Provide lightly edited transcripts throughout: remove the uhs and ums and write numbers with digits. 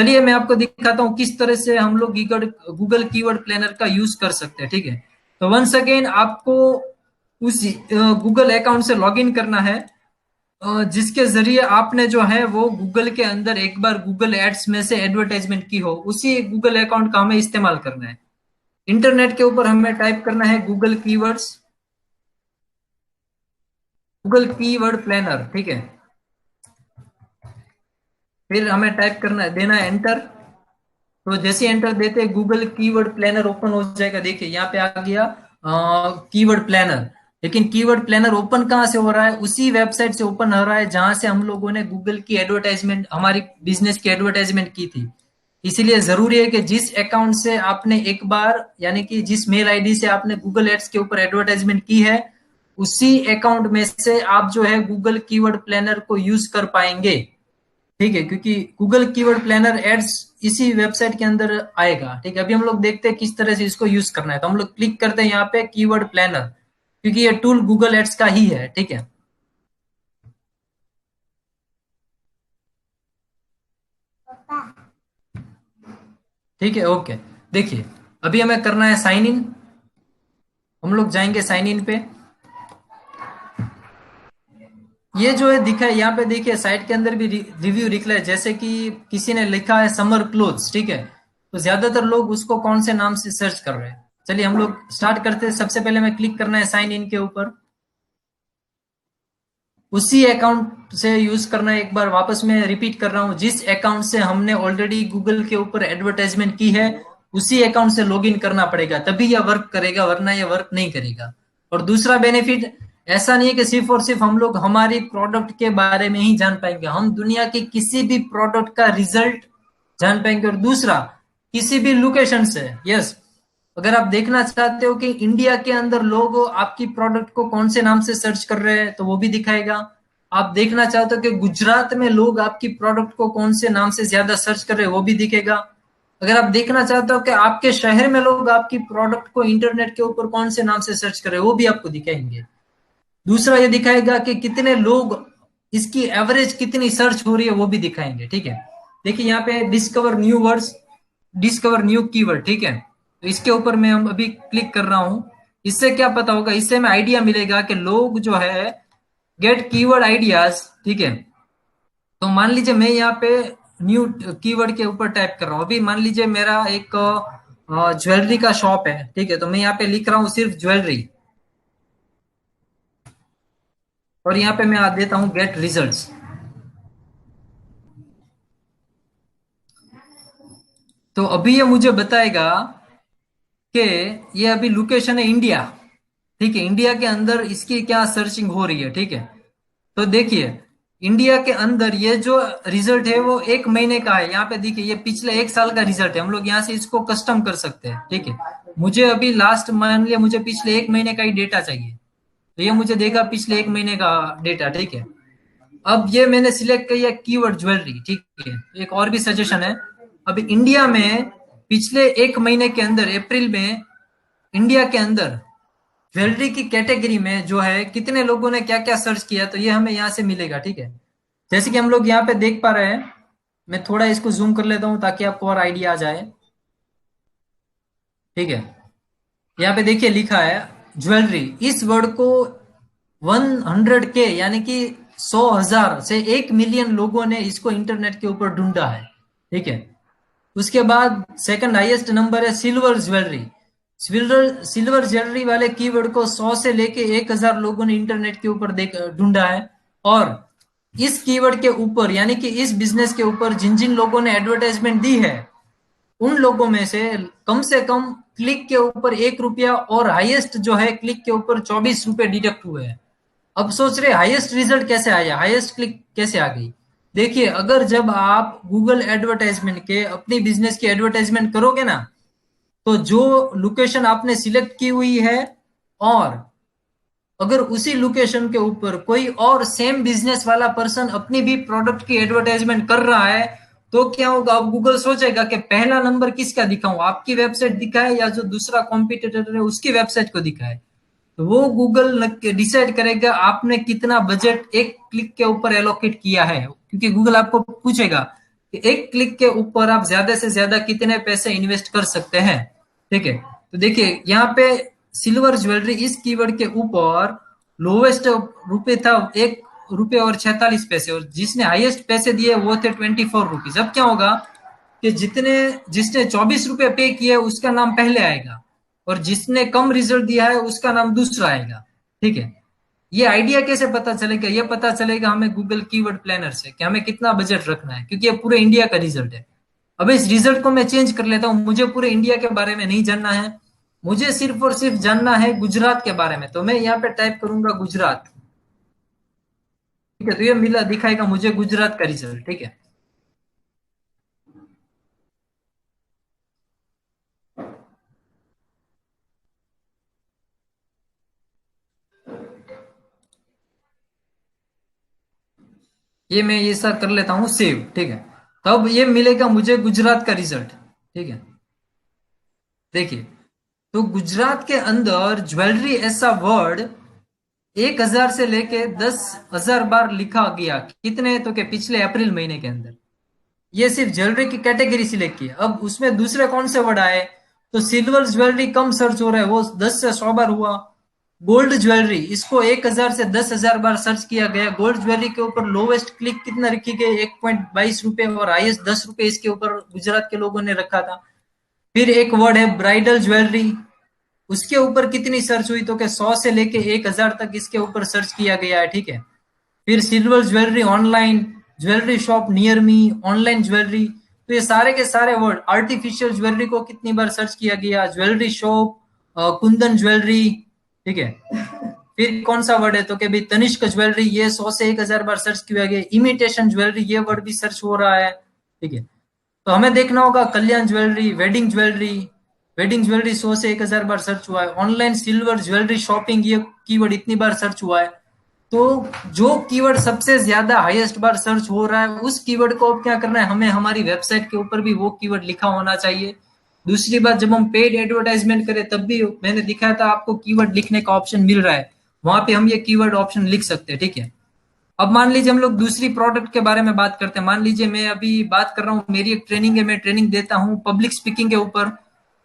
चलिए मैं आपको दिखाता हूँ किस तरह से हम लोग गूगल कीवर्ड प्लानर का यूज कर सकते हैं। ठीक है, तो वंस अगेन आपको उस गूगल अकाउंट से लॉगिन करना है, जिसके जरिए आपने जो है वो गूगल के अंदर एक बार गूगल एड्स में से एडवर्टाइजमेंट की हो, उसी गूगल अकाउंट का हमें इस्तेमाल करना है। इंटरनेट के ऊपर हमें टाइप करना है गूगल कीवर्ड प्लानर। ठीक है, फिर हमें टाइप करना है, देना है एंटर। तो जैसे एंटर देते गूगल कीवर्ड प्लानर ओपन हो जाएगा। देखिए यहाँ पे आ गया कीवर्ड प्लानर। लेकिन कीवर्ड प्लानर ओपन कहाँ से हो रहा है? उसी वेबसाइट से ओपन हो रहा है जहां से हम लोगों ने गूगल की एडवर्टाइजमेंट, हमारी बिजनेस की एडवर्टाइजमेंट की थी। इसीलिए जरूरी है कि जिस अकाउंट से आपने एक बार, यानी कि जिस मेल आईडी से आपने गूगल एड्स के ऊपर एडवर्टाइजमेंट की है, उसी अकाउंट में से आप जो है गूगल कीवर्ड प्लानर को यूज कर पाएंगे। ठीक है, क्योंकि गूगल कीवर्ड प्लानर एड्स इसी वेबसाइट के अंदर आएगा। ठीक है, अभी हम लोग देखते हैं किस तरह से इसको यूज करना है। तो हम लोग क्लिक करते हैं यहाँ पे कीवर्ड प्लानर, क्योंकि ये टूल गूगल एड्स का ही है। ठीक है, ठीक है, ओके। देखिए अभी हमें करना है साइन इन। हम लोग जाएंगे साइन इन पे। ये जो है दिखा है यहाँ पे, देखिए साइट के अंदर भी रिव्यू निकला है, जैसे कि किसी ने लिखा है समर क्लोथ्स। ठीक है, तो ज्यादातर लोग उसको कौन से नाम से सर्च कर रहे हैं। चलिए हम लोग स्टार्ट करते हैं। सबसे पहले मैं क्लिक करना है साइन इन के ऊपर। उसी अकाउंट से यूज करना है। एक बार वापस मैं रिपीट कर रहा हूं, जिस अकाउंट से हमने ऑलरेडी गूगल के ऊपर एडवर्टाइजमेंट की है, उसी अकाउंट से लॉगिन करना पड़ेगा, तभी यह वर्क करेगा, वरना यह वर्क नहीं करेगा। और दूसरा बेनिफिट, ऐसा नहीं है कि सिर्फ और सिर्फ हम लोग हमारी प्रोडक्ट के बारे में ही जान पाएंगे, हम दुनिया के किसी भी प्रोडक्ट का रिजल्ट जान पाएंगे। और दूसरा, किसी भी लोकेशन से, यस, अगर आप देखना चाहते हो कि इंडिया के अंदर लोग आपकी प्रोडक्ट को कौन से नाम से सर्च कर रहे हैं, तो वो भी दिखाएगा। आप देखना चाहते हो कि गुजरात में लोग आपकी प्रोडक्ट को कौन से नाम से ज्यादा सर्च कर रहे हैं, वो भी दिखेगा। अगर आप देखना चाहते हो कि आपके शहर में लोग आपकी प्रोडक्ट को इंटरनेट के ऊपर कौन से नाम से सर्च कर रहे हैं, वो भी आपको दिखाएंगे। दूसरा ये दिखाएगा कि कितने लोग, इसकी एवरेज कितनी सर्च हो रही है, वो भी दिखाएंगे। ठीक है, देखिए यहाँ पे discover new words, discover new keyword. ठीक है, तो इसके ऊपर मैं हम अभी क्लिक कर रहा हूं। इससे क्या पता होगा, इससे हमें आइडिया मिलेगा कि लोग जो है गेट कीवर्ड आइडियाज। ठीक है, तो मान लीजिए मैं यहाँ पे न्यू कीवर्ड के ऊपर टाइप कर रहा हूँ। अभी मान लीजिए मेरा एक ज्वेलरी का शॉप है। ठीक है, तो मैं यहाँ पे लिख रहा हूँ सिर्फ ज्वेलरी, और यहाँ पे मैं आ देता हूँ गेट रिजल्ट्स। तो अभी ये मुझे बताएगा कि ये अभी लोकेशन है इंडिया। ठीक है, इंडिया के अंदर इसकी क्या सर्चिंग हो रही है। ठीक है, तो देखिए इंडिया के अंदर ये जो रिजल्ट है वो 1 महीने का है। यहाँ पे देखिए ये पिछले 1 साल का रिजल्ट है। हम लोग यहाँ से इसको कस्टम कर सकते हैं। ठीक है, मुझे अभी लास्ट, मान लिया मुझे पिछले 1 महीने का ही डेटा चाहिए, तो ये मुझे देगा पिछले 1 महीने का डेटा। ठीक है, अब ये मैंने सिलेक्ट किया कीवर्ड ज्वेलरी। ठीक है, एक और भी सजेशन है। अभी इंडिया में पिछले 1 महीने के अंदर, अप्रैल में, इंडिया के अंदर ज्वेलरी की कैटेगरी में जो है कितने लोगों ने क्या क्या सर्च किया, तो ये हमें यहाँ से मिलेगा। ठीक है, जैसे कि हम लोग यहाँ पे देख पा रहे हैं। मैं थोड़ा इसको जूम कर लेता हूँ ताकि आपको और आइडिया आ जाए। ठीक है, यहाँ पे देखिए लिखा है ज्वेलरी। इस वर्ड को 100K, यानी कि 100,000 से 1 मिलियन लोगों ने इसको इंटरनेट के ऊपर ढूंढा है। ठीक है, उसके बाद सेकंड हाईएस्ट नंबर है सिल्वर ज्वेलरी। सिल्वर ज्वेलरी वाले कीवर्ड को 100 से लेके 1,000 लोगों ने इंटरनेट के ऊपर देख ढूंढा है। और इस कीवर्ड के ऊपर, यानी कि इस बिजनेस के ऊपर जिन जिन लोगों ने एडवर्टाइजमेंट दी है, उन लोगों में से कम क्लिक के ऊपर 1 रुपया, और हाईएस्ट जो है क्लिक के ऊपर 24 रुपए डिडक्ट हुए हैं। अब सोच रहे हाईएस्ट रिजल्ट कैसे आया, हाईएस्ट क्लिक कैसे आ गई। देखिए अगर जब आप गूगल एडवर्टाइजमेंट के अपनी बिजनेस की एडवर्टाइजमेंट करोगे ना, तो जो लोकेशन आपने सिलेक्ट की हुई है, और अगर उसी लोकेशन के ऊपर कोई और सेम बिजनेस वाला पर्सन अपनी भी प्रोडक्ट की एडवर्टाइजमेंट कर रहा है, तो क्या होगा, अब गूगल सोचेगा कि पहला नंबर किसका दिखाऊं, आपकी वेबसाइट दिखाए या जो दूसरा कॉम्पिटिटर है उसकी वेबसाइट को दिखाए। तो वो गूगल डिसाइड करेगा आपने कितना बजट एक क्लिक के ऊपर एलोकेट किया है, क्योंकि गूगल आपको पूछेगा कि एक क्लिक के ऊपर आप ज्यादा से ज्यादा कितने पैसे इन्वेस्ट कर सकते हैं। ठीक है, तो देखिए यहाँ पे सिल्वर ज्वेलरी इस कीवर्ड के ऊपर लोवेस्ट रुपए था 1 रुपये और 46 पैसे, और जिसने हाईएस्ट पैसे दिए वो थे 24 रुपीज। अब क्या होगा कि जिसने 24 रुपये पे किए उसका नाम पहले आएगा, और जिसने कम रिजल्ट दिया है उसका नाम दूसरा आएगा। ठीक है, ये आइडिया कैसे पता चलेगा? ये पता चलेगा हमें गूगल कीवर्ड प्लानर से कि हमें कितना बजट रखना है, क्योंकि ये पूरे इंडिया का रिजल्ट है। अब इस रिजल्ट को मैं चेंज कर लेता हूँ, मुझे पूरे इंडिया के बारे में नहीं जानना है, मुझे सिर्फ और सिर्फ जानना है गुजरात के बारे में। तो मैं यहाँ पे टाइप करूंगा गुजरात। ठीक है, तो ये मिला दिखाएगा मुझे गुजरात का रिजल्ट। ठीक है, ये मैं ये ऐसा कर लेता हूँ सेव। ठीक है, तब ये मिलेगा मुझे गुजरात का रिजल्ट। ठीक है, देखिए, तो गुजरात के अंदर ज्वेलरी ऐसा वर्ड 1,000 से लेके 10,000 बार लिखा गया। कितने? तो के पिछले अप्रैल महीने के अंदर। ये सिर्फ ज्वेलरी की कैटेगरी सिलेक्ट की। अब उसमें दूसरे कौन से वर्ड आए? तो सिल्वर ज्वेलरी कम सर्च हो रहा है, वो 10 से 100 बार हुआ। गोल्ड ज्वेलरी, इसको 1,000 से 10,000 बार सर्च किया गया। गोल्ड ज्वेलरी के ऊपर लोवेस्ट क्लिक कितना रखी गई? 1.22 रुपए, और हाईएस्ट 10 रुपए इसके ऊपर गुजरात के लोगों ने रखा था। फिर एक वर्ड है ब्राइडल ज्वेलरी, उसके ऊपर कितनी सर्च हुई? तो क्या 100 से लेके 1,000 तक इसके ऊपर सर्च किया गया है। ठीक है, फिर silver jewellery online, jewellery shop near me, online jewellery. तो ये सारे के सारे वर्ड। आर्टिफिशियल ज्वेलरी को कितनी बार सर्च किया गया? Jewellery shop, Kundan jewellery. ठीक है, फिर कौन सा वर्ड है? तो कि भाई तनिष्क ज्वेलरी, ये 100 से 1,000 बार सर्च किया गया। इमिटेशन ज्वेलरी, ये वर्ड भी सर्च हो रहा है। ठीक है, तो हमें देखना होगा Kalyan jewellery, wedding jewellery. Wedding jewellery 100 से 1,000 बार सर्च हुआ है। ऑनलाइन सिल्वर ज्वेलरी शॉपिंग, ये कीवर्ड इतनी बार सर्च हुआ है। तो जो कीवर्ड सबसे ज्यादा हाईएस्ट बार सर्च हो रहा है, उस कीवर्ड को अब क्या करना है, हमें हमारी वेबसाइट के ऊपर भी वो कीवर्ड लिखा होना चाहिए। दूसरी बात, जब हम पेड एडवर्टाइजमेंट करें तब भी मैंने दिखाया था आपको कीवर्ड लिखने का ऑप्शन मिल रहा है, वहां पे हम ये कीवर्ड ऑप्शन लिख सकते हैं। ठीक है, अब मान लीजिए हम लोग दूसरी प्रोडक्ट के बारे में बात करते हैं। मान लीजिए मैं अभी बात कर रहा हूँ, मेरी एक ट्रेनिंग है, मैं ट्रेनिंग देता हूँ पब्लिक स्पीकिंग के ऊपर।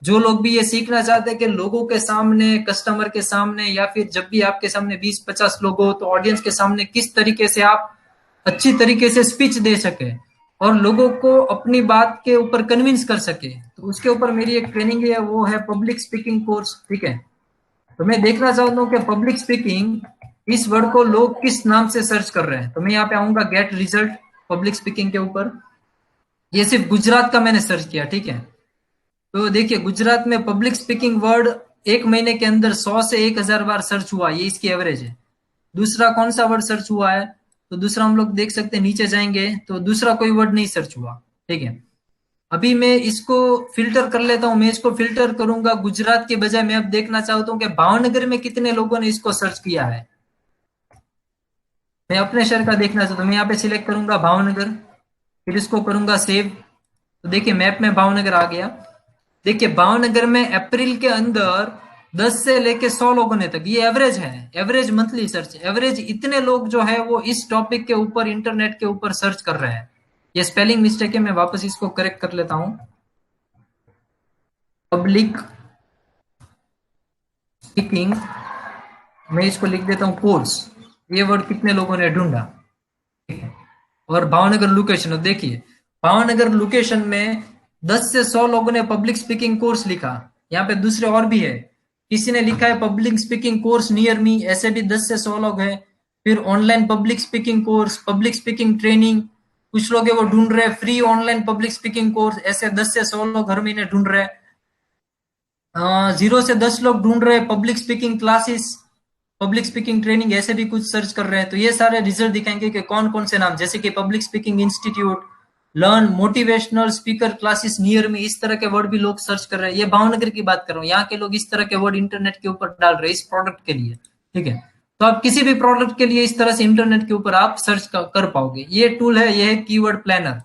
जो लोग भी ये सीखना चाहते हैं कि लोगों के सामने, कस्टमर के सामने, या फिर जब भी आपके सामने 20-50 लोग हो तो ऑडियंस के सामने किस तरीके से आप अच्छी तरीके से स्पीच दे सके और लोगों को अपनी बात के ऊपर कन्विंस कर सके, तो उसके ऊपर मेरी एक ट्रेनिंग है, वो है पब्लिक स्पीकिंग कोर्स। ठीक है, तो मैं देखना चाहता हूँ कि पब्लिक स्पीकिंग इस वर्ड को लोग किस नाम से सर्च कर रहे हैं। तो मैं यहाँ पे आऊंगा गेट रिजल्ट पब्लिक स्पीकिंग के ऊपर। ये सिर्फ गुजरात का मैंने सर्च किया। ठीक है, तो देखिए गुजरात में पब्लिक स्पीकिंग वर्ड एक महीने के अंदर 100 से 1,000 बार सर्च हुआ, ये इसकी एवरेज है। दूसरा कौन सा वर्ड सर्च हुआ है? तो दूसरा हम लोग देख सकते हैं, नीचे जाएंगे तो दूसरा कोई वर्ड नहीं सर्च हुआ। ठीक है, अभी मैं इसको फिल्टर कर लेता हूं। मैं इसको फिल्टर करूंगा गुजरात के बजाय। मैं अब देखना चाहता हूं कि भावनगर में कितने लोगों ने इसको सर्च किया है। मैं अपने शहर का देखना चाहता हूँ, मैं यहाँ पे सिलेक्ट करूंगा भावनगर, फिर इसको करूंगा सेव। तो देखिए मैप में भावनगर आ गया। देखिए भावनगर में अप्रैल के अंदर 10 से लेके 100 लोगों ने तक, ये एवरेज है, एवरेज मंथली सर्च, एवरेज इतने लोग जो है वो इस टॉपिक के ऊपर, इंटरनेट के ऊपर सर्च कर रहे हैं। ये स्पेलिंग मिस्टेक है, मैं वापस इसको करेक्ट कर लेता हूँ। पब्लिक स्पीकिंग, मैं इसको लिख देता हूँ कोर्स। ये वर्ड कितने लोगों ने ढूंढा? ठीक है, और भावनगर लोकेशन, अब देखिए भावनगर लोकेशन में 10 से 100 लोगों ने पब्लिक स्पीकिंग कोर्स लिखा। यहाँ पे दूसरे और भी है, किसी ने लिखा है public speaking course near me, ऐसे भी 10 से 100 लोग हैं। फिर online public speaking course, public speaking training, कुछ लोग है वो ढूंढ रहे हैं free online public speaking course, ऐसे 10 से 100 लोग हर महीने ढूंढ रहे हैं। 0 से 10 लोग ढूंढ रहे हैं public speaking classes, public speaking training, ऐसे भी कुछ सर्च कर रहे हैं। तो ये सारे रिजल्ट दिखाएंगे कि कौन कौन से नाम, जैसे कि public speaking institute, learn motivational speaker classes near में, इस तरह के वर्ड भी लोग सर्च कर रहे हैं। ये भावनगर की बात कर रहा हूँ, यहाँ के लोग इस तरह के वर्ड इंटरनेट के ऊपर डाल रहे हैं इस प्रोडक्ट के लिए। ठीक है, तो आप किसी भी प्रोडक्ट के लिए इस तरह से इंटरनेट के ऊपर आप सर्च कर पाओगे। ये टूल है, ये है कीवर्ड प्लानर।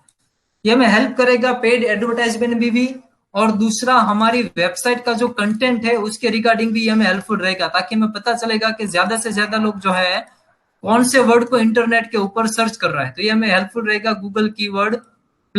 ये हमें हेल्प करेगा पेड एडवर्टाइजमेंट भी, और दूसरा हमारी वेबसाइट का जो कंटेंट है उसके रिगार्डिंग भी हमें हेल्पफुल रहेगा, ताकि हमें पता चलेगा कि ज्यादा से ज्यादा लोग जो है कौन से वर्ड को इंटरनेट के ऊपर सर्च कर रहा है। तो ये हमें हेल्पफुल रहेगा गूगल कीवर्ड